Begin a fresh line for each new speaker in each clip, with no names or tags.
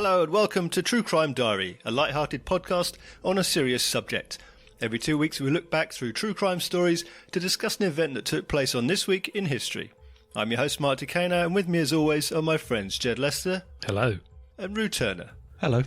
Hello and welcome to True Crime Diary, a light-hearted podcast on a serious subject. Every 2 weeks we look back through true crime stories to discuss an event that took place on this week in history. I'm your host Mark Decana, and with me as always are my friends Jed Lester.
Hello.
And Rue Turner.
Hello.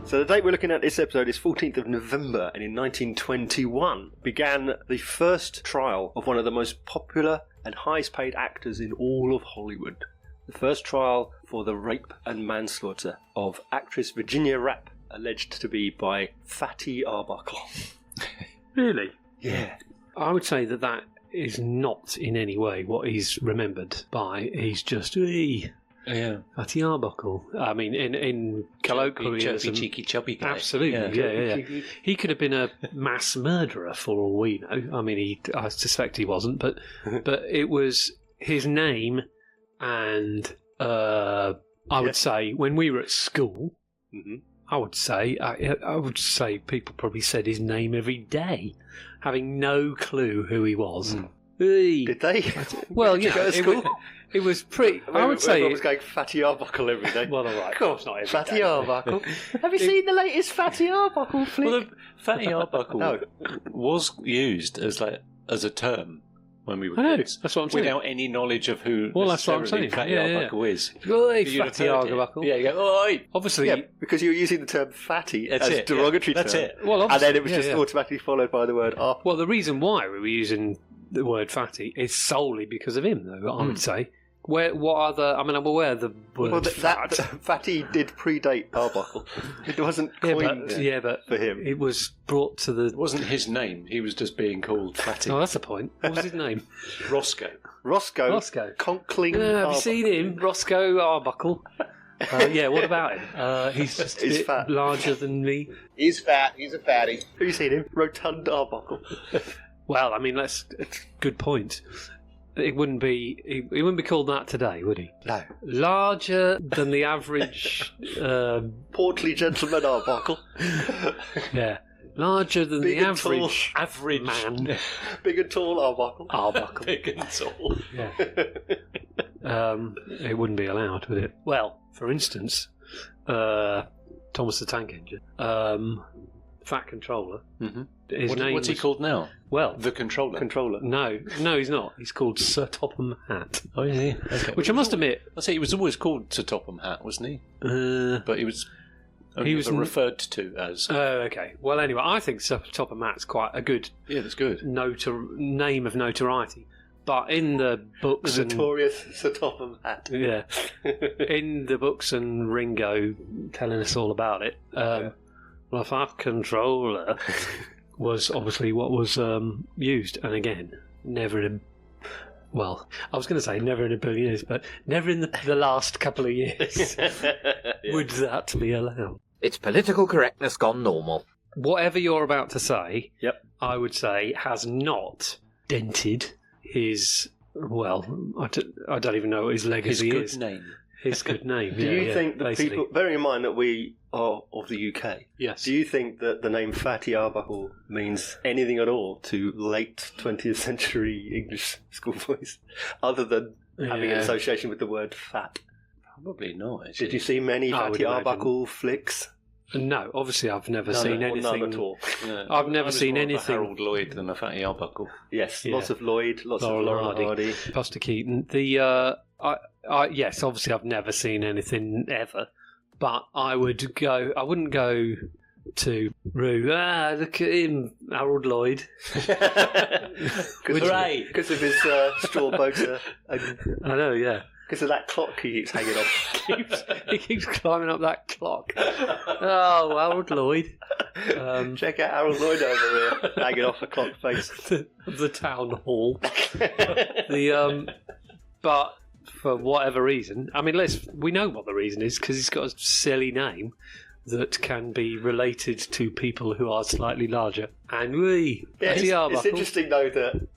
So the date we're looking at this episode is 14th of November, and in 1921 began the first trial of one of the most popular and highest paid actors in all of Hollywood. The first trial for the rape and manslaughter of actress Virginia Rappe, alleged to be by Fatty Arbuckle.
Really?
Yeah.
I would say that is not in any way what he's remembered by. He's just, Fatty Arbuckle. I mean, in colloquialism...
Cheeky, chubby guy.
Absolutely, yeah. He could have been a mass murderer for all we know. I mean, I suspect he wasn't, but it was his name, and I would say when we were at school, I would say people probably said his name every day, having no clue who he was.
Did they?
Well, yeah,
go to school?
It was pretty. I would say
everyone was going Fatty Arbuckle every day.
Well, all right, of course not every
Fatty
day.
Arbuckle. Have you seen the latest Fatty Arbuckle flick?
Well, the Fatty Arbuckle was used as a term when we were kids.
That's what I'm saying.
Without any knowledge of who
that's what I'm saying.
Fatty Arbuckle is.
Oi,
You'd have
Fatty
heard it.
Arbuckle.
Yeah, you go, oi!
Obviously,
because you were using the term fatty
That's
as
it,
derogatory
That's
term.
it.
well,
And
obviously,
then it was just automatically followed by the word Arbuckle.
Well, the reason why we were using the word fatty is solely because of him, though, I would say. What other... I mean, I'm aware of the word fat.
Fatty did predate Arbuckle. It wasn't coined for him.
It was brought to the...
It wasn't his name. He was just being called Fatty.
Oh, that's the point. What was his name?
Roscoe.
Roscoe. Conkling Arbuckle.
Have you seen him? Roscoe Arbuckle. What about him? He's just a bit
fat.
larger than me.
He's fat. He's a fatty.
Have you seen him? Rotund Arbuckle.
Well, I mean, that's a good point. It wouldn't be. He wouldn't be called that today, would he?
No.
Larger than the average.
Portly gentleman Arbuckle.
Yeah. Larger than
Big
the
and tall.
average man.
Big and tall Arbuckle.
Arbuckle.
Big and tall.
Yeah. It wouldn't be allowed, would it? Well, for instance, Thomas the Tank Engine, Fat Controller.
What's he called now?
Well,
The Controller.
No, he's not. He's called Sir Topham Hatt.
Oh, yeah. Okay.
Which I must admit,
I say he was always called Sir Topham Hatt, wasn't he? But he was.
He was
referred to as.
Oh, okay. Well, anyway, I think Sir Topham Hatt's quite a good.
Yeah, that's good.
Name of notoriety. But in the books,
the notorious Sir Topham Hatt.
Yeah, in the books and Ringo telling us all about it. The Fat Controller was obviously what was used, and again, never in. Well, I was going to say never in a billion years, but never in the last couple of years would that be allowed.
It's political correctness gone normal.
Whatever you're about to say,
I
would say has not dented his. Well, I don't even know what his legacy is.
His good name.
His good name.
Do you think that
basically.
people, bearing in mind that we are of the UK,
Yes.
do you think that the name Fatty Arbuckle means anything at all to late 20th century English schoolboys, other than having an association with the word fat?
Probably not. Actually.
Did you see many
I would
Fatty
imagine.
Arbuckle flicks?
No, obviously I've never seen anything.
None at all.
No,
I've never
I was
seen
more of a
anything.
Harold Lloyd than a Fatty Arbuckle.
Yes,
Yeah.
lots of Lloyd, lots
Laurel
of Laurel Hardy.
Buster Keaton. Yes, obviously I've never seen anything ever, but I wouldn't go to Rue. Look at him, Harold Lloyd.
Because of his straw boater.
I know, yeah.
Because of that clock he keeps hanging off.
He keeps climbing up that clock. Oh, Harold Lloyd.
Check out Harold Lloyd over here, hanging off a clock face.
the town hall. But for whatever reason, I mean, we know what the reason is, because he's got a silly name that can be related to people who are slightly larger. And
it's interesting though that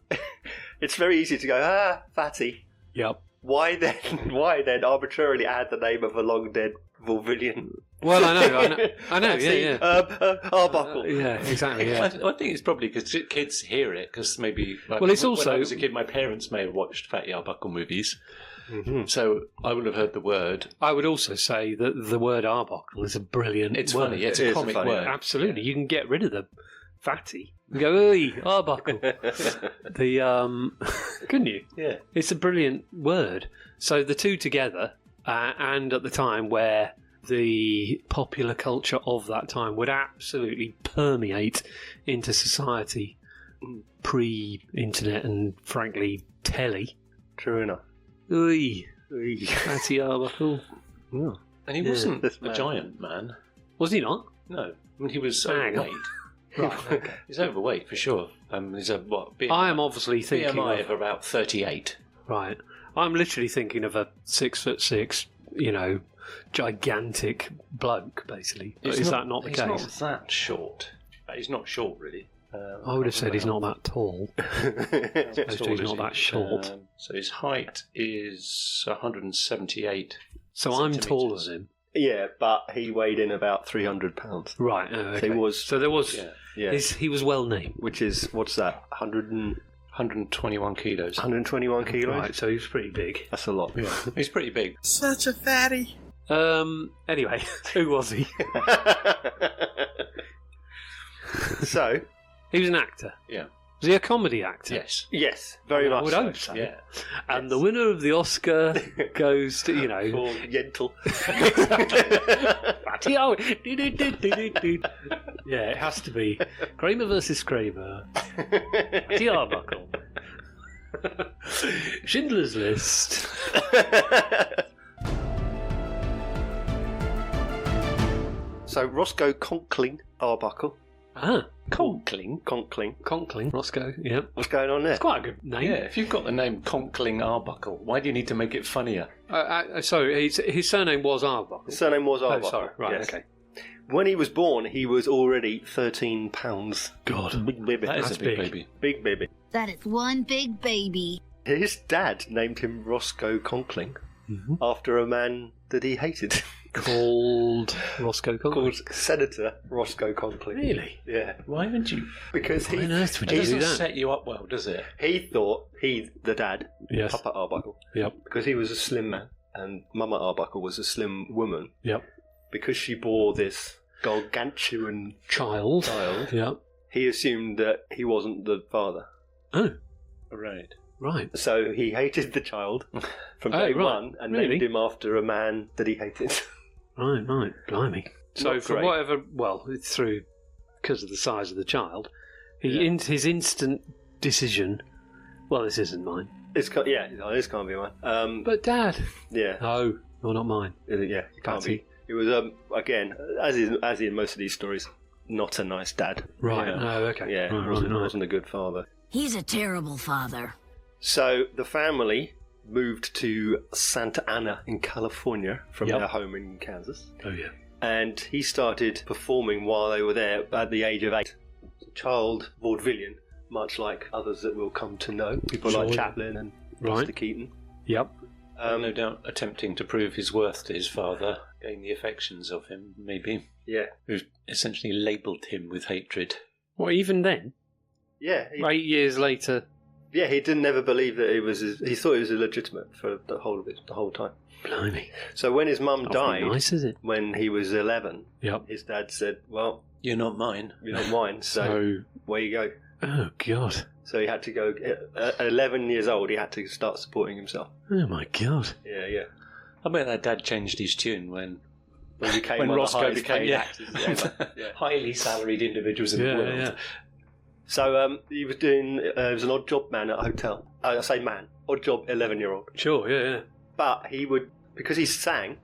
it's very easy to go, fatty.
Yep.
Why then arbitrarily add the name of a long dead vaudevillian?
Well, I know, yeah.
Arbuckle.
Yeah, exactly, yeah.
I think it's probably because kids hear it, because maybe...
Well, it's also...
When I was a kid, my parents may have watched Fatty Arbuckle movies. So I would have heard the word.
I would also say that the word Arbuckle is a brilliant
It's
word.
funny. It's a comic word.
Absolutely. You can get rid of the fatty. You go, oi, Arbuckle. Couldn't you?
Yeah.
It's a brilliant word. So the two together, and at the time where the popular culture of that time would absolutely permeate into society pre-internet and, frankly, telly.
True enough.
Oi, Fatty Arbuckle.
Yeah.
And he wasn't
This
a
man.
giant man.
Was he not?
No. I mean, he was
Hang on.
overweight.
Right, okay.
He's overweight, for sure. He's a, what, BMI?
I am obviously thinking
BMI
of...
of about 38.
Right. I'm literally thinking of a 6'6", gigantic bloke, basically. But is that not the
he's
case?
He's not that short. He's not short, really.
I would have said he's not that tall.
He's
He's not that short.
So his height is 178.
So I'm
centimetres.
taller than him.
Yeah, but he weighed in about 300 pounds.
Right. Oh, okay.
He was,
So there was...
Yeah.
yeah,
He was well named.
which is, what's that,
121 kilos.
121 kilos?
Right, so he was pretty big.
That's a lot.
Yeah. He's pretty big.
Such a fatty.
Anyway, who was he?
So,
He was an actor.
Yeah.
Was he a comedy actor?
Yes.
yes, very
I
much
would
so.
hope so.
Yeah.
And the winner of the Oscar goes to,
For Yentl.
Yeah, it has to be Kramer versus Kramer. Fatty Arbuckle. Schindler's List.
So, Roscoe Conkling Arbuckle.
Ah,
Conkling.
Conkling, Roscoe. Yep.
What's going on there?
It's quite a good name.
Yeah, if you've got the name Conkling Arbuckle, why do you need to make it funnier?
Sorry, his surname was Arbuckle.
His surname was
Oh,
Arbuckle.
sorry. Right,
yes.
okay.
When he was born, he was already 13 pounds.
God.
Big baby.
That is
That's
a big
big.
baby.
Big baby.
That is one big baby.
His dad named him Roscoe Conkling
Mhm.
after a man that he hated
Called Roscoe Conkling.
called Senator Roscoe Conkling.
Really?
Yeah,
Why would you?
because
Why on earth would you
It
do
doesn't
that?
set you up well, does it?
he thought the dad,
Yes.
Papa Arbuckle,
Yep.
because he was a slim man and Mama Arbuckle was a slim woman,
Yep.
because she bore this gargantuan
Child. Yep.
he assumed that he wasn't the father.
Oh,
Right.
right.
So he hated the child from
Oh,
day
right.
one and
Really?
named him after a man that he hated.
Right. Blimey. So
Not
for
great.
whatever, well, it's through because of the size of the child,
Yeah.
his instant decision. Well, this isn't mine.
This can't be mine.
But Dad.
Yeah,
No, not mine.
yeah, it can't
Fatty.
be. It was again, as in most of these stories, not a nice dad.
Right.
Yeah.
Oh, okay.
Yeah,
Right.
wasn't a good father.
He's a terrible father.
So the family moved to Santa Ana in California from
Yep.
their home in Kansas,
Oh yeah.
and he started performing while they were there at the age of 8. Child vaudevillian, much like others that we'll come to know, people like
Sure.
Chaplin and
Right.
Mr. Keaton.
Yep.
No doubt attempting to prove his worth to his father, gain the affections of him, maybe,
Yeah,
who essentially labelled him with hatred.
Well, even then,
yeah,
8 years later.
yeah. He didn't ever believe that it was. He thought it was illegitimate for the whole time.
Blimey.
So when his mum
Not
died,
very nice, is it?
when he was 11,
Yep.
his dad said, "Well,
You're not mine.
you're not mine, so
So,
where you go."
oh God.
So he had to go. At 11 years old, he had to start supporting himself.
Oh my God.
Yeah.
I bet that dad changed his tune when
When he became
when
one of the
Roscoe
highest
became
paid actors ever. Yeah.
highly salaried individuals in the
Yeah,
world.
yeah.
So he was doing. He was an odd job man at a hotel. I say man, odd job 11-year-old.
Sure. Yeah.
But he would, because he sang,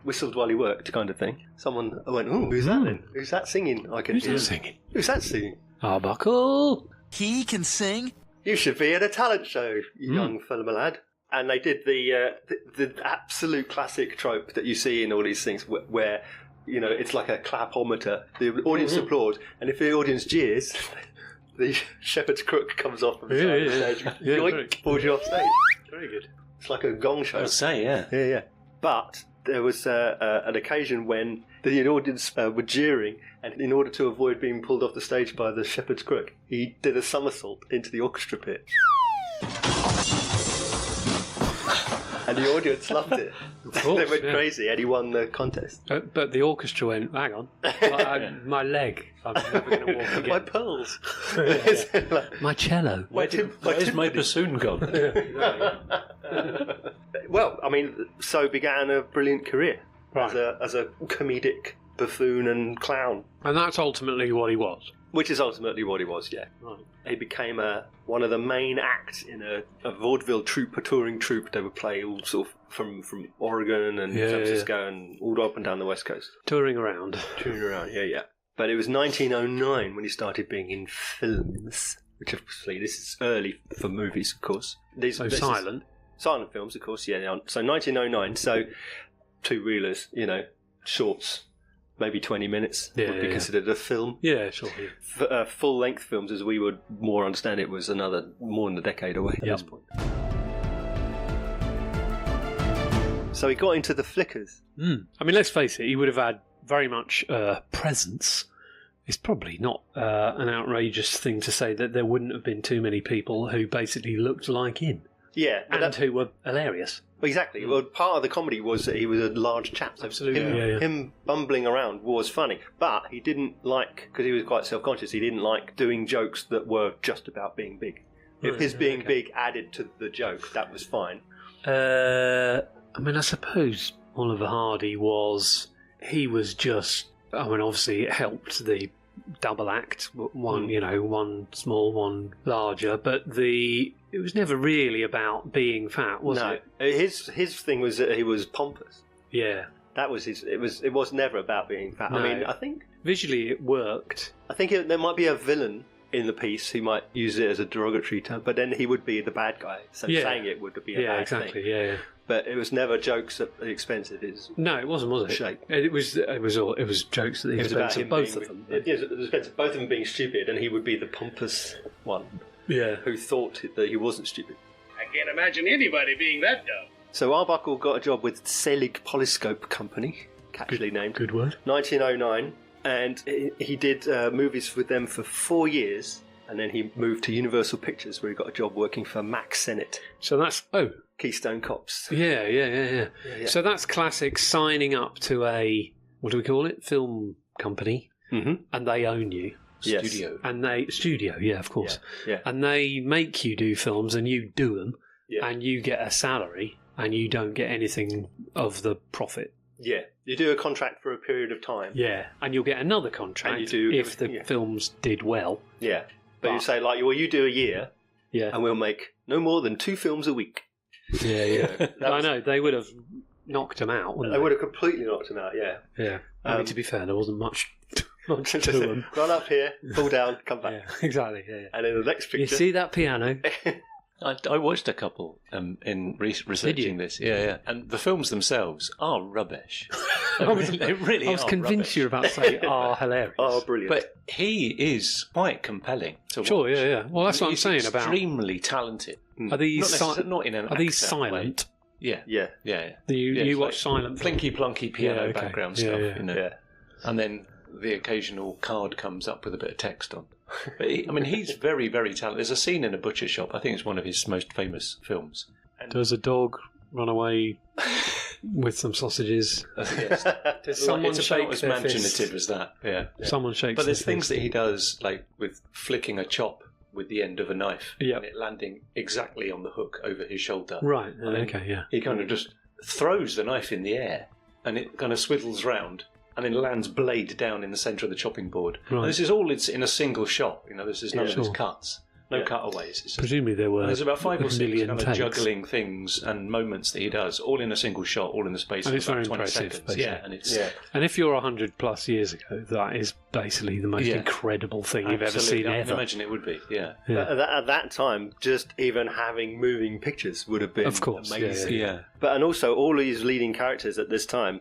whistled while he worked, kind of thing. Someone went, "Oh, who's that then? Who's that singing?" I could
Who's
hear.
that singing?
Who's that singing?
Arbuckle.
He can sing.
You should be at a talent show, you young fella, my lad. And they did the absolute classic trope that you see in all these things, where it's like a clapometer. The audience applauds, and if the audience jeers, the shepherd's crook comes off from the side of the stage,
Yeah,
yoink, pulls you off stage.
Very good.
It's like a gong show.
I would say, yeah.
Yeah. But there was an occasion when the audience were jeering, and in order to avoid being pulled off the stage by the shepherd's crook, he did a somersault into the orchestra pit. And the audience loved it.
Of course,
they went
yeah.
crazy, and he won the contest.
But the orchestra went, hang on, my leg, I'm never going to walk again.
My pearls.
My cello.
Where's my bassoon gone?
Well, I mean, so began a brilliant career
Right.
as a comedic buffoon and clown,
And that's ultimately what he was.
which is ultimately what he was. Yeah,
Right.
he became one of the main acts in a vaudeville troupe, a touring troupe. They would play all sort of from Oregon and
Yeah,
San Francisco and all up and down the West Coast,
Touring around.
touring around. Yeah. But it was 1909 when he started being in films, which obviously this is early for movies, of course. This is
Silent.
silent films, of course. Yeah. So 1909. So two-reelers, shorts, maybe 20 minutes
Yeah,
would be
yeah.
considered a film.
Yeah, sure. Yeah.
Full-length films, as we would more understand it, was more than a decade away at
Yep.
this point. So he got into the flickers.
I mean, let's face it, he would have had very much presence. It's probably not an outrageous thing to say that there wouldn't have been too many people who basically looked like him
Yeah, but
and who were hilarious.
exactly. Well, part of the comedy was that he was a large chap. So
Absolutely,
Him,
yeah.
him bumbling around was funny, but he didn't like, because he was quite self-conscious, he didn't like doing jokes that were just about being big. If his being big added to the joke, that was fine.
I mean, I suppose Oliver Hardy was just. I mean, obviously, it helped the double act. One, one small, one larger. But it was never really about being fat, was
No,
it?
his thing was that he was pompous.
Yeah.
That was his. It was never about being fat.
No.
I mean, I think
Visually, it worked.
there might be a villain in the piece who might use it as a derogatory term, but then he would be the bad guy. So
Yeah.
saying it would be a
Yeah,
bad
exactly.
thing.
Yeah.
But it was never jokes at the expense of his
No, it wasn't, was it?
shape.
It was jokes at the
It was about
expense
him
of both
being,
of them.
It was at the expense of both of them being stupid, and he would be the pompous one
Yeah.
who thought that he wasn't stupid.
I can't imagine anybody being that dumb.
So Arbuckle got a job with Selig Polyscope Company, catchily named,
Good word.
1909, and he did movies with them for 4 years, and then he moved to Universal Pictures, where he got a job working for Mack Sennett,
So that's
Keystone Cops.
Yeah. So that's classic signing up to a, what do we call it? Film company.
Mm-hmm.
And they own you.
Yes.
Studio, yeah, of course.
Yeah.
And they make you do films and you do them.
Yeah.
And you get a salary and you don't get anything of the profit.
Yeah. You do a contract for a period of time.
Yeah. And you'll get another contract
And you do
if the
everything, yeah.
films did well.
Yeah. But you say, like, well, you do a year,
Yeah.
and we'll make no more than 2 films a week.
Yeah.
That
I
was-
know, they would have knocked them out, wouldn't
They
they?
would have completely knocked him out, yeah.
Yeah. I mean, to be fair, there wasn't much to them.
Run up here, fall down, come back.
Yeah, exactly. Yeah.
And in the next
You
picture...
see that piano?
I watched a couple in researching this. Yeah. And the films themselves are rubbish. They really
I was
are
convinced
rubbish.
you were about to say, hilarious.
Oh, brilliant.
But he is quite compelling to
Sure,
watch.
yeah. Well, that's what I'm
He's
saying about.
extremely talented.
Are these
Not in an
are these
actor way.
silent?
Yeah.
yeah.
Yeah.
You
it's
watch
like
silent films?
plinky plonky piano
Yeah, okay.
background
Yeah,
stuff,
yeah.
you know.
Yeah.
And then the occasional card comes up with a bit of text on. But he's very, very talented. There's a scene in a butcher shop. I think it's one of his most famous films.
Does a dog run away with some sausages?
Yes.
Does someone
It's
shake
about as
their
imaginative
fist?
as that. Yeah.
Someone shakes.
But there's
their
things
fist.
that he does, like with flicking a chop with the end of a knife
Yep.
and it landing exactly on the hook over his shoulder.
Right.
And then
Okay. Yeah.
He kind of just throws the knife in the air and it kind of swivels round and then lands blade down in the centre of the chopping board.
Right.
And this is all in a single shot. This is none of
Sure.
his cuts. No
Yeah.
cutaways. It's just,
Presumably there were.
and there's about 5 or 6
million
kind of
takes.
juggling things and moments that he does, all in a single shot, all in the space
And
of
it's
about
very
20
impressive,
seconds.
basically.
Yeah, and it's
Yeah.
And if you're 100+ years ago, that is basically the most
Yeah.
incredible thing you've ever
absolutely.
seen
I
ever.
imagine it would be. Yeah.
Yeah.
At that time, just even having moving pictures would have been
Of course, yeah,
amazing.
Yeah.
And also, all these leading characters at this time,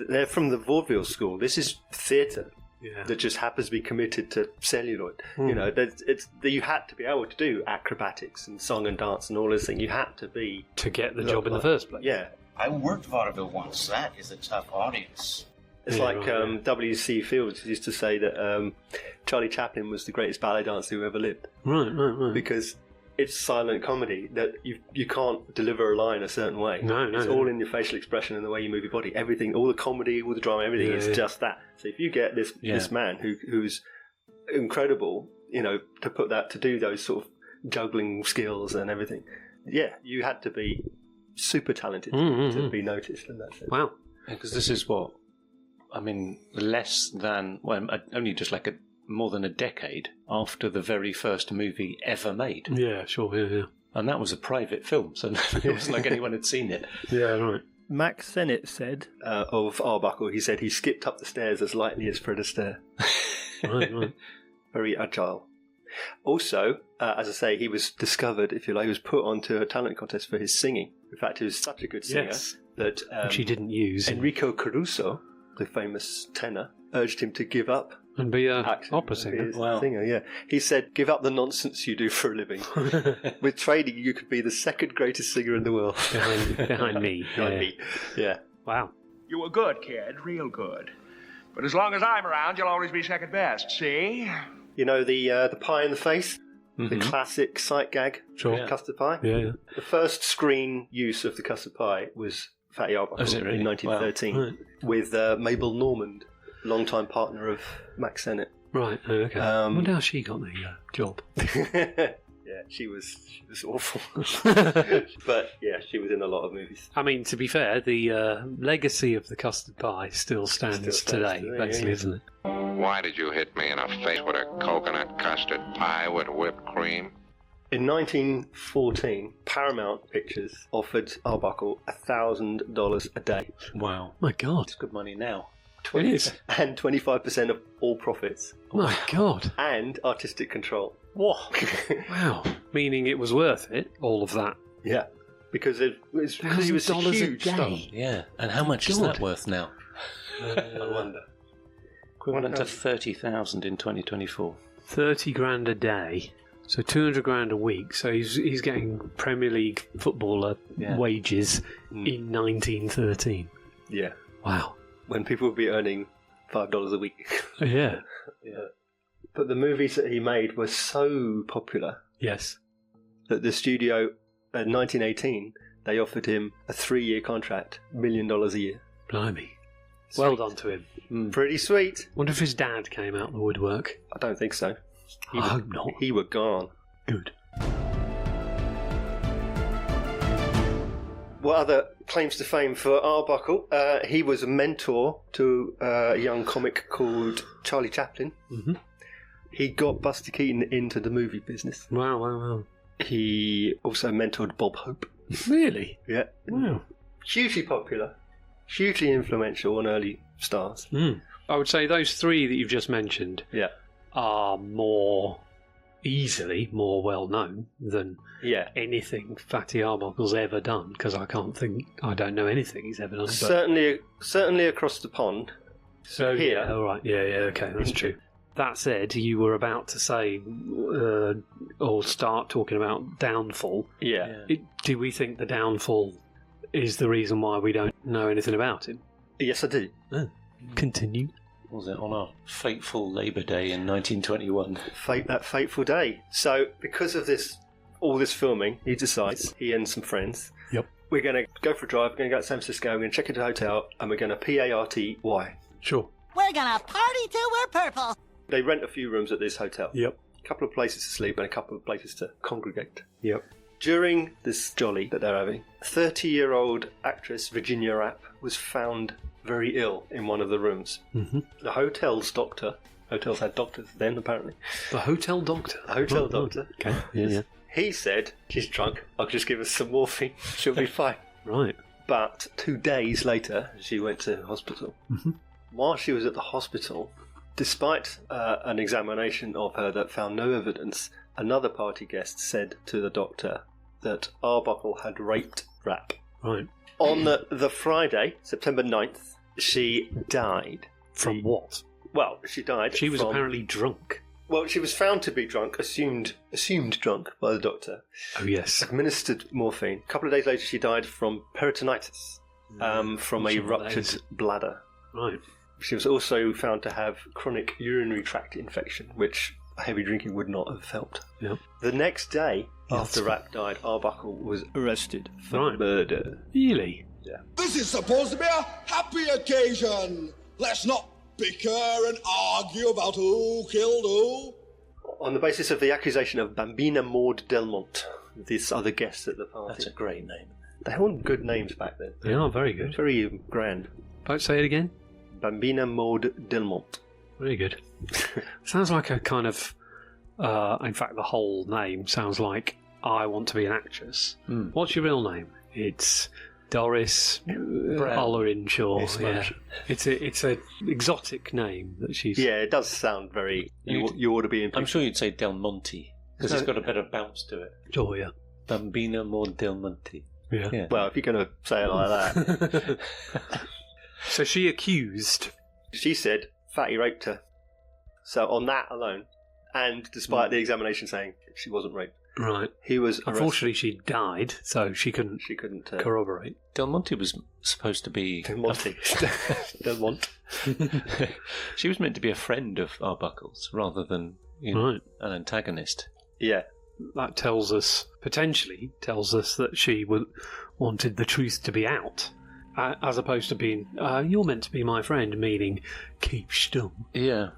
they're from the vaudeville school. This is theatre
Yeah.
that just happens to be committed to celluloid.
Hmm.
You had to be able to do acrobatics and song and dance and all those things. You had to be,
To get the job in the first place.
yeah.
I worked vaudeville once. That is a tough audience.
It's
Yeah,
like
right, yeah.
W.C. Fields used to say that Charlie Chaplin was the greatest ballet dancer who ever lived,
Right.
because it's silent comedy that you can't deliver a line a certain way.
No,
It's all in your facial expression and the way you move your body. Everything, all the comedy, all the drama, everything is just that. So if you get this man who's incredible, to do those sort of juggling skills and everything, you had to be super talented to be noticed in that sense.
Wow.
Because this is less than, only just like more than a decade after the very first movie ever made.
Yeah, sure, yeah.
And that was a private film, so it wasn't like anyone had seen it.
Yeah, right.
Max Sennett said
of Arbuckle, he said he skipped up the stairs as lightly as Fred Astaire.
Right.
Very agile. Also, as I say, he was discovered, if you like, he was put onto a talent contest for his singing. In fact, he was such a good singer that
which he didn't use.
Enrico Caruso, the famous tenor, urged him to give up.
And be an opera singer.
Wow. Singer, yeah. He said, give up the nonsense you do for a living. With training, you could be the second greatest singer in the world.
Behind me.
Behind me. Yeah.
Wow.
You were good, kid, real good. But as long as I'm around, you'll always be second best, see?
You know the pie in the face? The classic sight gag?
Sure.
Custard pie?
Yeah.
The first screen use of the custard pie was Fatty Arbuckle in 1913 with Mabel Normand, longtime partner of Max Sennett.
Right, okay. I wonder how she got the job.
Yeah, she was awful. But yeah, she was in a lot of movies.
I mean, to be fair, the legacy of the custard pie still stands today, basically, isn't it?
Why did you hit me in the face with a coconut custard pie with whipped cream?
In 1914, Paramount Pictures offered Arbuckle $1,000 a day.
Wow.
My God.
It's good money now.
It is.
And 25% of all profits.
My God.
And artistic control.
What? Wow. Meaning it was worth it, all of that.
Yeah. Because he was a huge star.
Yeah. And how much is that worth now?
I wonder.
Equivalent to 30,000 in 2024.
30 grand a day. So 200 grand a week. So he's getting Premier League footballer wages in 1913.
Yeah.
Wow.
When people would be earning $5 a week.
Yeah.
Yeah. But the movies that he made were so popular.
Yes.
That the studio, in 1918, they offered him a 3-year contract, $1 million a year.
Blimey.
Sweet.
Well done to him.
Pretty sweet.
Wonder if his dad came out the woodwork.
I don't think so.
I hope not.
He were gone.
Good.
What other claims to fame for Arbuckle? He was a mentor to a young comic called Charlie Chaplin.
Mm-hmm.
He got Buster Keaton into the movie business.
Wow.
He also mentored Bob Hope.
Really?
Yeah.
Wow.
Hugely popular. Hugely influential on early stars.
I would say those three that you've just mentioned are more well known than anything Fatty Arbuckle's ever done, because I don't know anything he's ever done.
Certainly across the pond.
So here, all right, okay, that's true. That said, you were about to say or start talking about downfall.
Yeah.
Do we think the downfall is the reason why we don't know anything about him?
Yes, I do.
Continue.
Was it on our fateful Labour Day in 1921?
That fateful day. So, because of all this filming, he decides, he and some friends, we're going to go for a drive, we're going to go to San Francisco, we're going to check into a hotel, and we're going to PARTY.
Sure.
We're going to party till we're purple.
They rent a few rooms at this hotel.
Yep.
A couple of places to sleep and a couple of places to congregate.
Yep.
During this jolly that they're having, 30-year-old actress Virginia Rapp was found very ill in one of the rooms.
Mm-hmm.
The hotel's doctor, hotels had doctors then apparently.
The hotel doctor?
Doctor.
Okay, yeah.
He said, she's drunk, I'll just give her some morphine, she'll be fine.
Right.
But 2 days later, she went to hospital.
Mm-hmm.
While she was at the hospital, despite an examination of her that found no evidence, another party guest said to the doctor that Arbuckle had raped Rapp.
Right.
On the Friday, September 9th, she died.
From what?
Well, she died.
She was apparently drunk.
Well, she was found to be drunk, assumed drunk by the doctor.
Oh, yes.
Administered morphine. A couple of days later, she died from peritonitis, from a ruptured bladder.
Right.
She was also found to have chronic urinary tract infection, which heavy drinking would not have helped.
Yep.
The next day, after Rapp died, Arbuckle was arrested for murder.
Really?
Yeah.
This is supposed to be a happy occasion. Let's not bicker and argue about who killed who.
On the basis of the accusation of Bambina Maud Delmont, this other guest at the party.
That's a great name.
They had all good names back then.
They are very good.
Very grand.
Don't say it again.
Bambina Maud Delmont.
Very good. Sounds like a kind of... in fact, the whole name sounds like I want to be an actress. What's your real name? It's Doris Ollerinshaw. Yeah. It's a exotic name that she's...
Yeah, it does sound very... You ought to be in...
I'm sure you'd say Del Monte, because it's got a better bounce to it.
Oh, yeah.
Bambina Maud Del Monte.
Yeah.
Well, if you're going to say it like that.
So she accused...
She said Fatty raped her. So on that alone, and despite the examination saying she wasn't raped,
right,
he was arrested.
Unfortunately, she died, so she couldn't corroborate.
Del Monte was supposed to be...
Del Monte. Del Monte.
She was meant to be a friend of Arbuckle's rather than an antagonist.
Yeah.
That potentially tells us that she wanted the truth to be out, as opposed to being, you're meant to be my friend, meaning keep stum.
Yeah.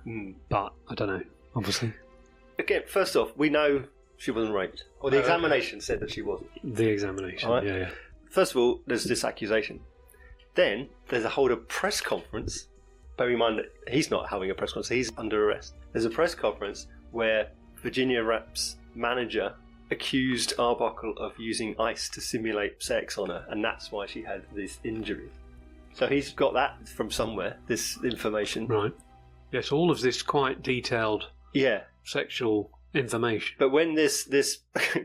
But, I don't know, obviously.
Again, first off, we know she wasn't raped. Or the examination said that she wasn't.
The examination,
right?
Yeah.
First of all, there's this accusation. Then, there's a whole press conference. Bear in mind that he's not having a press conference, he's under arrest. There's a press conference where Virginia Rapp's manager accused Arbuckle of using ice to simulate sex on her, and that's why she had this injury. So he's got that from somewhere, this information.
Right. Yes, all of this quite detailed sexual information.
But when this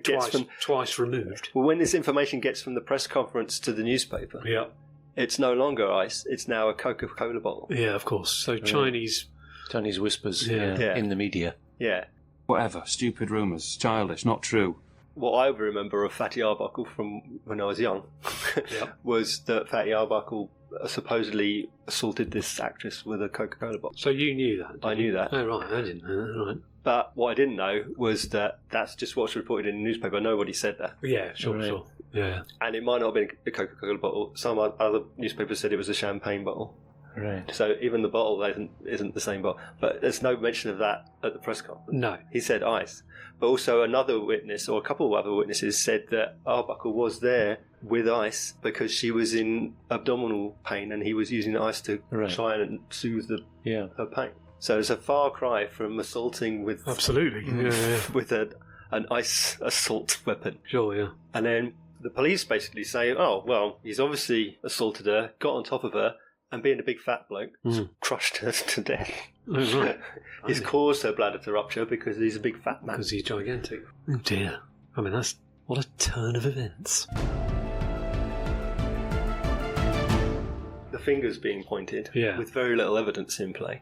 gets
twice removed.
Well, when this information gets from the press conference to the newspaper, it's no longer ice, it's now a Coca-Cola bottle.
Yeah, of course. So Chinese
whispers in the media.
Yeah.
Whatever, stupid rumours, childish, not true.
What I remember of Fatty Arbuckle from when I was young was that Fatty Arbuckle supposedly assaulted this actress with a Coca-Cola bottle.
So you knew that?
I knew that.
Oh, right, I didn't know that, right.
But what I didn't know was that that's just what's reported in the newspaper. Nobody said that.
Yeah, sure. Yeah.
And it might not have been a Coca-Cola bottle. Some other newspapers said it was a champagne bottle.
Right.
So even the bottle isn't the same bottle. But there's no mention of that at the press conference.
No.
He said ice. But also another witness, or a couple of other witnesses, said that Arbuckle was there with ice because she was in abdominal pain and he was using ice to try and soothe her pain. So it's a far cry from assaulting with...
Absolutely.
with an ice assault weapon.
Sure, yeah.
And then the police basically say, oh, well, he's obviously assaulted her, got on top of her, and being a big fat bloke, crushed her to death.
Oh, right.
He's caused her bladder to rupture because he's a big fat man.
Because he's gigantic. Oh dear. I mean, what a turn of events.
The finger's being pointed with very little evidence in play.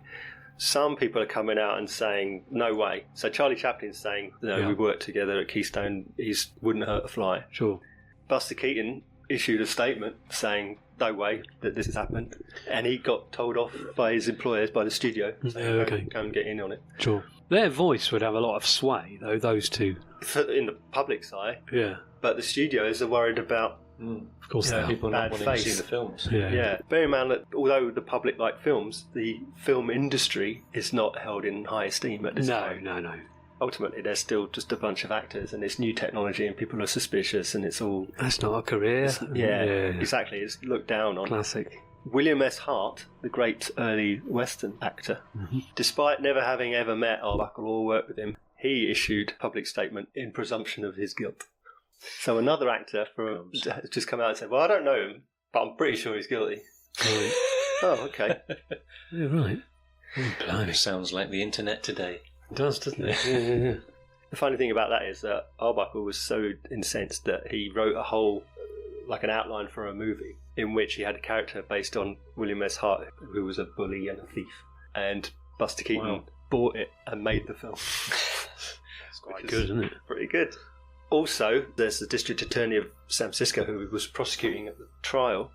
Some people are coming out and saying, no way. So Charlie Chaplin's saying, we worked together at Keystone, he wouldn't hurt a fly.
Sure.
Buster Keaton issued a statement saying, no way that this has happened, and he got told off by his employers, by the studio, saying, go and get in on it.
Sure. Their voice would have a lot of sway, though, those two.
In the public's eye.
Yeah.
But the studios are worried about
of course,
people not wanting to see the films.
Yeah. Bear in mind that although the public like films, the film industry is not held in high esteem at this time.
No.
Ultimately, they're still just a bunch of actors, and it's new technology, and people are suspicious, and it's all...
That's not a career.
Yeah, exactly. It's looked down on.
Classic.
William S. Hart, the great early Western actor, despite never having ever met Arbuckle or worked with him, he issued a public statement in presumption of his guilt. So another actor just come out and said, well, I don't know him, but I'm pretty sure he's guilty.
Right.
Oh, okay.
Yeah, right.
Blimey. Sounds like the internet today.
It does, doesn't it? Yeah.
The funny thing about that is that Arbuckle was so incensed that he wrote a whole, an outline for a movie in which he had a character based on William S. Hart, who was a bully and a thief. And Buster Keaton bought it and made the film.
It's quite good, isn't it?
Pretty good. Also, there's the district attorney of San Francisco who was prosecuting at the trial.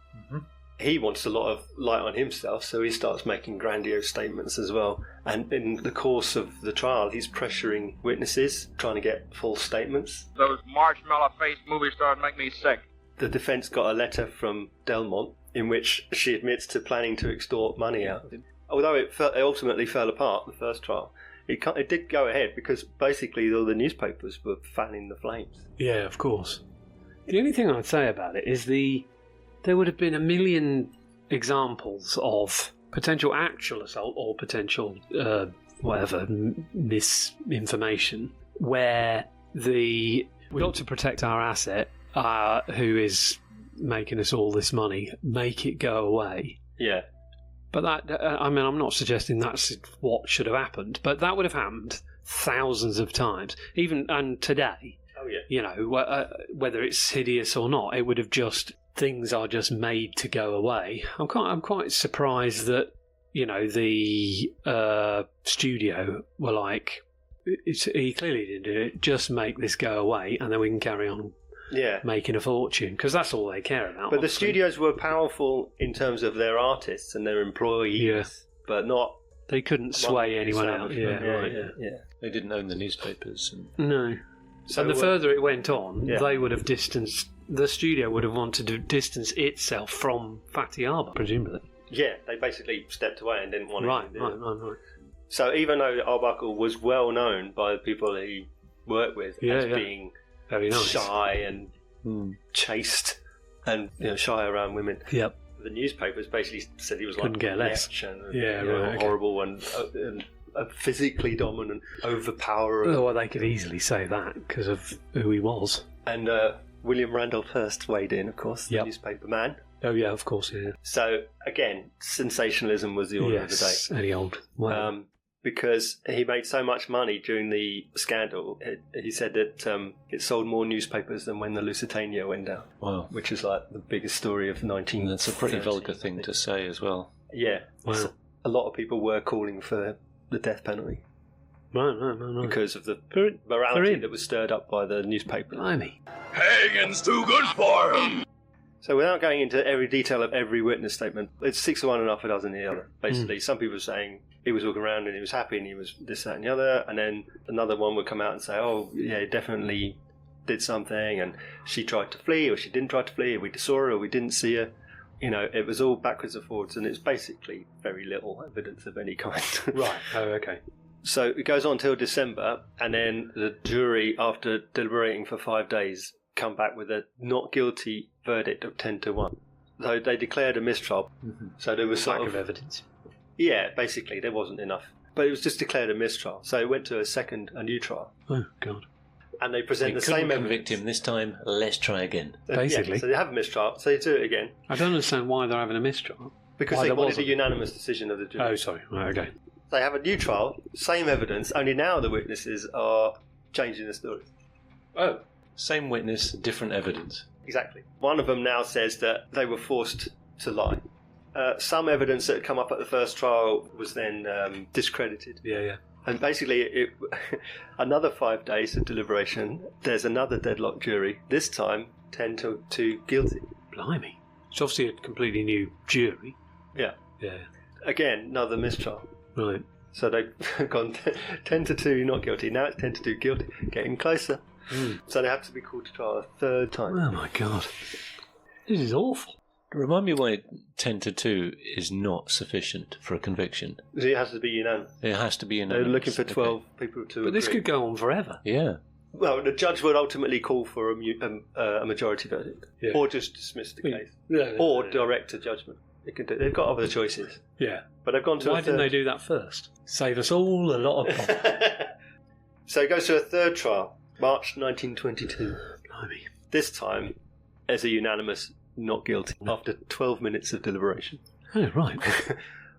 he wants a lot of light on himself, so he starts making grandiose statements as well. And in the course of the trial, he's pressuring witnesses, trying to get false statements.
Those marshmallow-faced movie stars make me sick.
The defence got a letter from Delmont in which she admits to planning to extort money out of him. Although it ultimately fell apart, the first trial, it did go ahead because basically all the newspapers were fanning the flames.
Yeah, of course. The only thing I'd say about it is there would have been a million examples of potential actual assault or potential misinformation where we've got to protect our asset, who is making us all this money, make it go away.
Yeah.
But that, I'm not suggesting that's what should have happened, but that would have happened thousands of times, and today.
Oh yeah.
You know, whether it's hideous or not, it would have things are just made to go away. I'm quite surprised that, you know, the studio were like, he clearly didn't do it. Just make this go away, and then we can carry on.
Yeah,
making a fortune, because that's all they care about.
But the studios were powerful in terms of their artists and their employees, but not.
They couldn't sway anyone out.
Yeah.
They didn't own the newspapers.
No. So and the further it went on, they would have distanced. The studio would have wanted to distance itself from Fatty Arbuckle, presumably.
Yeah, they basically stepped away and didn't want
to. Right.
So even though Arbuckle was well known by the people he worked with as being
very nice,
shy and chaste, and shy around women.
Yep.
The newspapers basically said he was
couldn't get less.
And, horrible and physically dominant, overpowering.
Well, they could easily say that because of who he was.
And William Randolph Hearst weighed in, of course, the newspaper man.
Oh yeah, of course, yeah.
So again, sensationalism was the order of the day.
Any old. Wow.
Because he made so much money during the scandal, he said that it sold more newspapers than when the Lusitania went down.
Wow.
Which is like the biggest story of 1930.
That's a pretty vulgar thing to say as well.
Yeah.
Wow.
So a lot of people were calling for the death penalty.
No.
Because of the morality that was stirred up by the newspaper.
Blimey.
Hanging's too good for him!
So without going into every detail of every witness statement, it's 6 to 1 and half a dozen the other. Basically, some people are saying he was walking around and he was happy and he was this, that and the other, and then another one would come out and say, oh yeah, he definitely did something, and she tried to flee or she didn't try to flee, or we saw her or we didn't see her. You know, it was all backwards and forwards, and it's basically very little evidence of any kind.
Right. Oh, okay.
So it goes on till December, and then the jury, after deliberating for 5 days, come back with a not guilty verdict of 10 to 1. So they declared a mistrial.
Mm-hmm.
So there was
lack of evidence.
Yeah, basically there wasn't enough. But it was just declared a mistrial. So it went to a new trial.
Oh God.
And they present the same evidence.
Convict him this time. Let's try again.
Basically.
Yeah, so they have a mistrial. So they do it again.
I don't understand why they're having a mistrial.
Because they wanted a unanimous decision of the jury.
Oh, sorry. Right, okay.
They have a new trial, same evidence. Only now the witnesses are changing the story.
Oh. Same witness, different evidence.
Exactly. One of them now says that they were forced to lie. Some evidence that had come up at the first trial was then discredited.
Yeah.
And basically, another 5 days of deliberation, there's another deadlock jury, this time 10 to 2 guilty.
Blimey. It's obviously a completely new jury.
Yeah.
Yeah.
Again, another mistrial.
Right.
So they've gone 10 to 2 not guilty, now it's 10 to 2 guilty, getting closer. So they have to be called to trial a third time.
Oh my God. This is awful.
Remind me why 10 to 2 is not sufficient for a conviction.
It has to be unanimous.
It has to be unanimous.
They're looking for 12 people to
But this could go on forever.
Yeah.
Well, the judge would ultimately call for a majority verdict. Yeah. Or just dismiss the case. Or direct a judgment. They've got other choices.
Yeah.
But they've gone to
Why didn't they do that first? Save us all a lot of bother.
So it goes to a third trial, March 1922.
Blimey.
This time, as a unanimous not guilty after 12 minutes of deliberation.
Oh, right.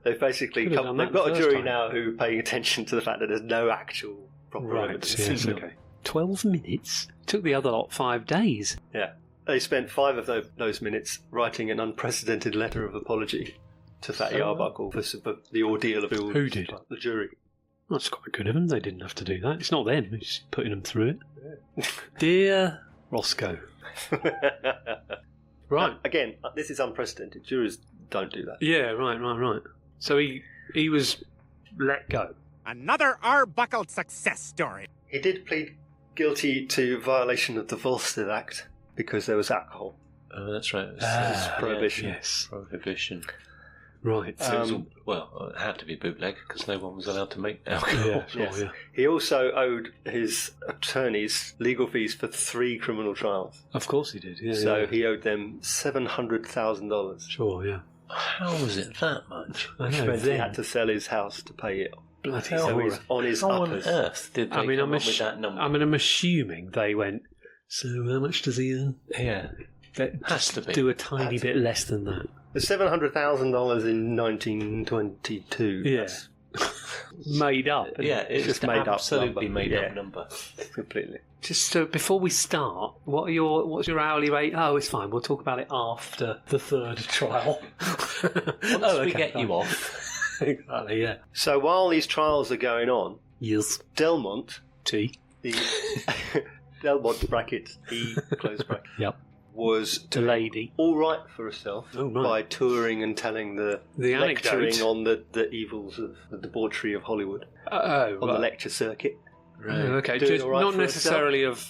They've basically they've got a jury now who are paying attention to the fact that there's no actual proper evidence.
Yes, okay. 12 minutes? Took the other lot 5 days.
Yeah. They spent 5 of those minutes writing an unprecedented letter of apology to Fatty Arbuckle for the ordeal of all.
Who did?
The jury.
That's quite good of them. They didn't have to do that. It's not them who's putting them through it. Yeah. Dear Roscoe. Right.
Again, this is unprecedented. Jurors don't do that.
Yeah, right. So he was let go.
Another Arbuckle success story.
He did plead guilty to violation of the Volstead Act because there was alcohol.
Oh, that's right.
It's prohibition.
Yeah, yes, prohibition.
Right.
So it had to be bootleg because no one was allowed to make alcohol.
Yeah, sure,
Yes.
yeah.
He also owed his attorneys legal fees for 3 criminal trials.
Of course he did. Yeah.
So
yeah.
he owed them $700,000.
Sure, yeah.
How was it that much?
I
Which
know.
meant he had to sell his house to pay it.
Bloody
So
horror.
he's on his
How on
uppers.
earth did they come up with that number?
I'm assuming they went, so how much does he earn?
Yeah. Has to be.
Do a tiny bit less than that.
The $700,000 in 1922.
Yeah. Made up.
Yeah, it's
just
just
made up
absolutely
number.
made
Yeah.
up number.
Completely.
Just so before we start, what's your hourly rate? Oh, it's fine. We'll talk about it after the third trial.
Once we get you off.
Exactly, yeah.
So while these trials are going on,
Yes.
Delmont,
T.
the Delmont brackets, E close bracket,
Yep.
was
The lady.
all right for herself
Oh, right.
by touring and telling the lecturing
anecdote.
on the evils of the debauchery of Hollywood
Oh,
on the lecture circuit.
Oh, okay.
Doing
Just,
all right
not
for
necessarily of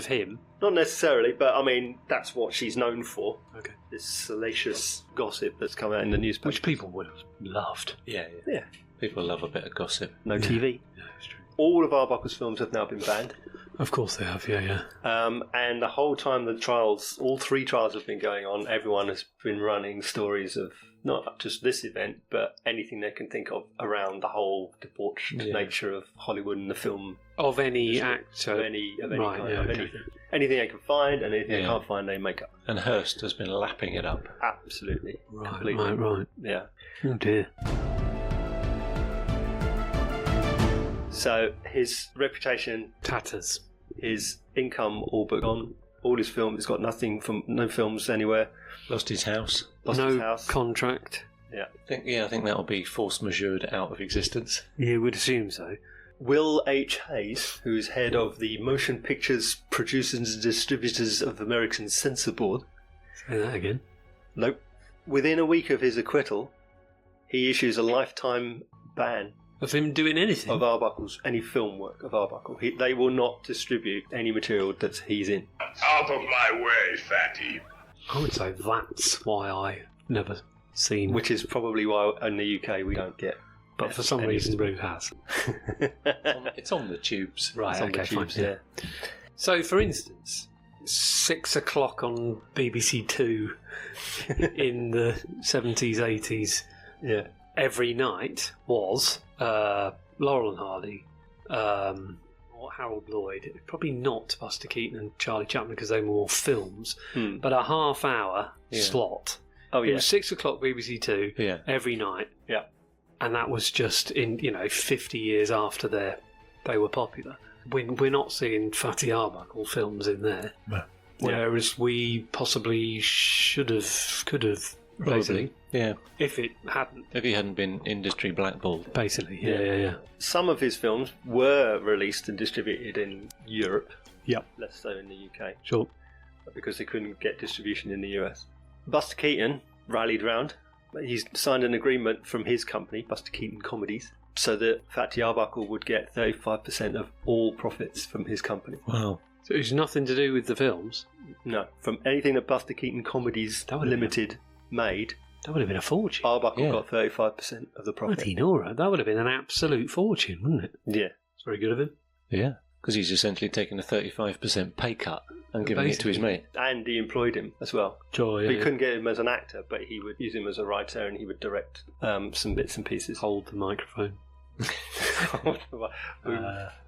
him.
Not necessarily, but I mean that's what she's known for.
Okay.
This salacious gossip that's come out in the newspaper.
Which people would have loved.
Yeah.
Yeah.
People love a bit of gossip.
No TV.
Yeah, it's true.
All of Arbuckle's films have now been banned.
Of course they have, yeah.
And the whole time the trials, all 3 trials have been going on, everyone has been running stories of not just this event, but anything they can think of around the whole debauched nature of Hollywood and the film.
Of any
industry.
actor.
Of any
Right,
kind,
yeah,
of
okay.
anything. Anything they can find and anything they
Yeah.
can't find, they make up.
And Hearst has been lapping it up.
Absolutely.
Right,
Completely.
right.
Yeah.
Oh dear.
So his reputation,
Tatters.
his income all but gone. All his films, he's got no films anywhere.
Lost his house.
Lost
No
his house.
contract.
Yeah.
I think that'll be force majeured out of existence.
You would assume so.
Will H. Hayes, who is head of the Motion Pictures Producers and Distributors of American Censor Board.
Say that again.
Nope. Within a week of his acquittal, he issues a lifetime ban
Of him doing anything?
of Arbuckle's, any film work of Arbuckle. They will not distribute any material that he's in.
Out of my way, fatty.
I would say that's why I never seen.
Which is probably why in the UK we don't get.
But for some reason, Ruth has.
It's on the tubes.
Right,
It's on
okay,
the tubes,
fine. Yeah. So, for instance, 6 o'clock on BBC Two in the 70s, 80s,
Yeah.
every night was Laurel and Hardy, or Harold Lloyd. Probably not Buster Keaton and Charlie Chaplin because they were more films, but a half-hour slot.
Oh,
It
yeah.
was 6 o'clock BBC Two
Yeah.
every night.
Yeah.
And that was just in 50 years after they were popular. We're not seeing Fatty Arbuckle films in there, whereas we possibly could have, basically,
Yeah.
if it hadn't.
If he hadn't been industry blackballed.
Basically, yeah.
Some of his films were released and distributed in Europe.
Yep.
Less so in the UK.
Sure.
Because they couldn't get distribution in the US. Buster Keaton rallied round. He's signed an agreement from his company, Buster Keaton Comedies, so that Fatty Arbuckle would get 35% of all profits from his company.
Wow.
So it's nothing to do with the films.
No, from anything that Buster Keaton Comedies
That would have
Limited made,
That would have been a fortune.
Arbuckle got 35% of the profit.
Bloody Nora, that would have been an absolute fortune, wouldn't it?
Yeah.
It's very good of him.
Yeah. Because he's essentially taken a 35% pay cut and giving it to his mate.
And he employed him as well.
Sure, yeah.
He couldn't get him as an actor, but he would use him as a writer and he would direct some bits and pieces.
Hold the microphone.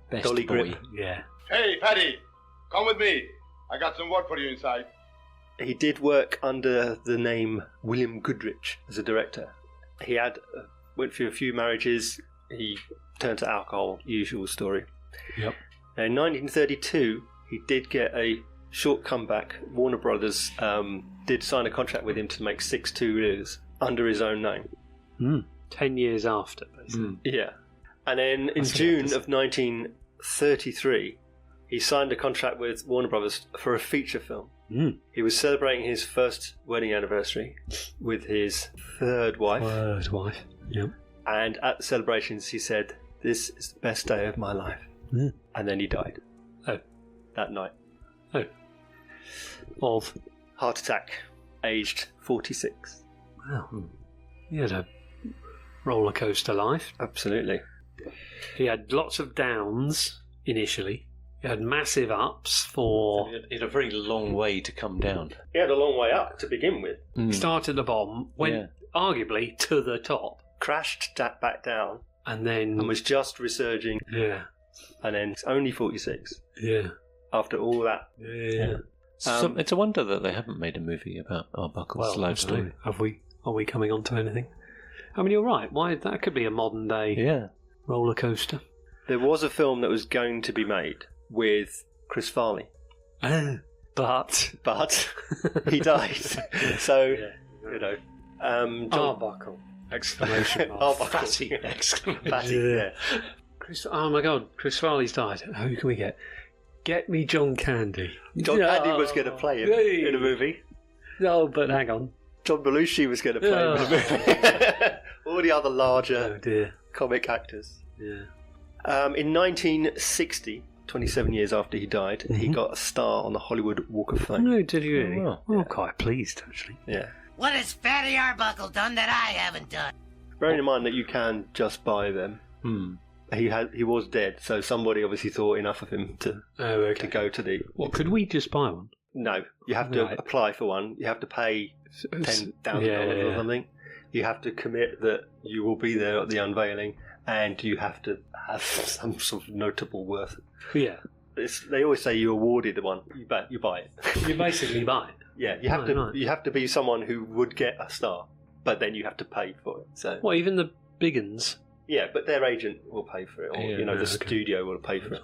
Best
Dolly
boy.
grip.
Yeah.
Hey, Paddy, come with me. I got some work for you inside.
He did work under the name William Goodrich as a director. He had went through a few marriages. He turned to alcohol, usual story.
Yep.
In 1932, he did get a short comeback. Warner Brothers did sign a contract with him to make 6 two-reelers under his own name.
10 years after, basically.
Yeah. And then in June of 1933, he signed a contract with Warner Brothers for a feature film. He was celebrating his first wedding anniversary with his third wife.
Yep.
And at the celebrations, he said, "This is the best day of my life." And then he died.
Oh.
That night.
Oh. Of?
Heart attack, aged 46.
Wow. He had a roller coaster life.
Absolutely.
He had lots of downs initially. He had massive ups for...
He had a very long way to come down.
He had a long way up to begin with.
Started the bomb, went arguably to the top.
Crashed back down.
And then...
And was just resurging.
Yeah.
And then it's only 46.
Yeah.
After all that.
Yeah.
It's a wonder that they haven't made a movie about Arbuckle's life story.
Are we coming on to anything? I mean, you're right. Why that could be a modern day roller coaster.
There was a film that was going to be made with Chris Farley.
But
he died. So, you know.
Arbuckle! Exclamation mark.
Arbuckle.
Fatty! Exclamation.
Fatty, yeah.
Oh my God! Chris Farley's died. Who can we get? Get me John Candy.
John Candy was going to play him in a movie.
No, but hang on.
John Belushi was going to play him in a movie. All the other larger comic actors.
Yeah.
In 1960, 27 years after he died, he got a star on the Hollywood Walk of Fame.
No, did you really? Oh, I'm quite pleased, actually.
Yeah.
What has Fatty Arbuckle done that I haven't done?
Bearing in mind that you can just buy them. He was dead, so somebody obviously thought enough of him to go to the...
Well, could we just buy one?
No, you have to apply for one. You have to pay $10,000 or something. You have to commit that you will be there at the unveiling, and you have to have some sort of notable worth.
Yeah.
They always say you awarded the one. You buy it.
You basically buy it.
Yeah, you have to. You have to be someone who would get a star, but then you have to pay for it. So.
Well, even the big uns.
Yeah, but their agent will pay for it, or the studio will pay for it.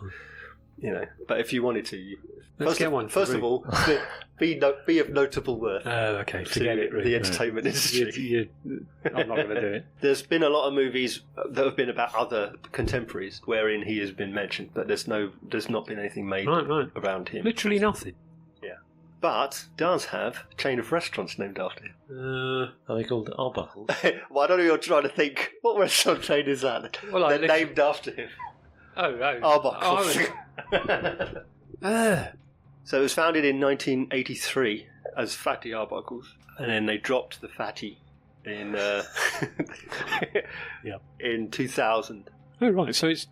You know, but if you wanted to,
let's get one.
First of all, be of notable worth.
Okay, forget it. Really.
The entertainment industry.
I'm not going to do it.
There's been a lot of movies that have been about other contemporaries wherein he has been mentioned, but there's not been anything made around him.
Literally nothing.
Yeah, but does have a chain of restaurants named after him.
Are they called Arbuckle?
Well, I don't know. You're trying to think what restaurant chain is that?
Well,
they're named after him. Arbuckle. So it was founded in 1983 as Fatty Arbuckles, and then they dropped the Fatty in in 2000.
Oh right, so is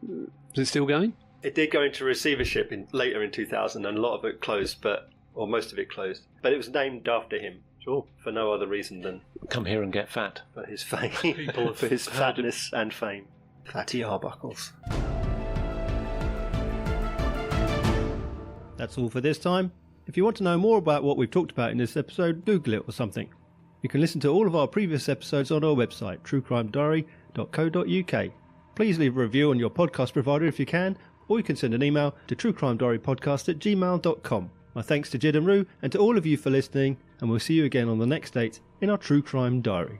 it still going?
It did go into receivership later in 2000, and a lot of it closed, or most of it closed. But it was named after him.
Sure.
For no other reason than
come here and get fat.
For his fame, for his fatness and fame. Fatty Arbuckles.
That's all for this time. If you want to know more about what we've talked about in this episode, Google it or something. You can listen to all of our previous episodes on our website, truecrimediary.co.uk. Please leave a review on your podcast provider if you can, or you can send an email to truecrimediarypodcast@gmail.com. My thanks to Jid and Roo and to all of you for listening, and we'll see you again on the next date in our True Crime Diary.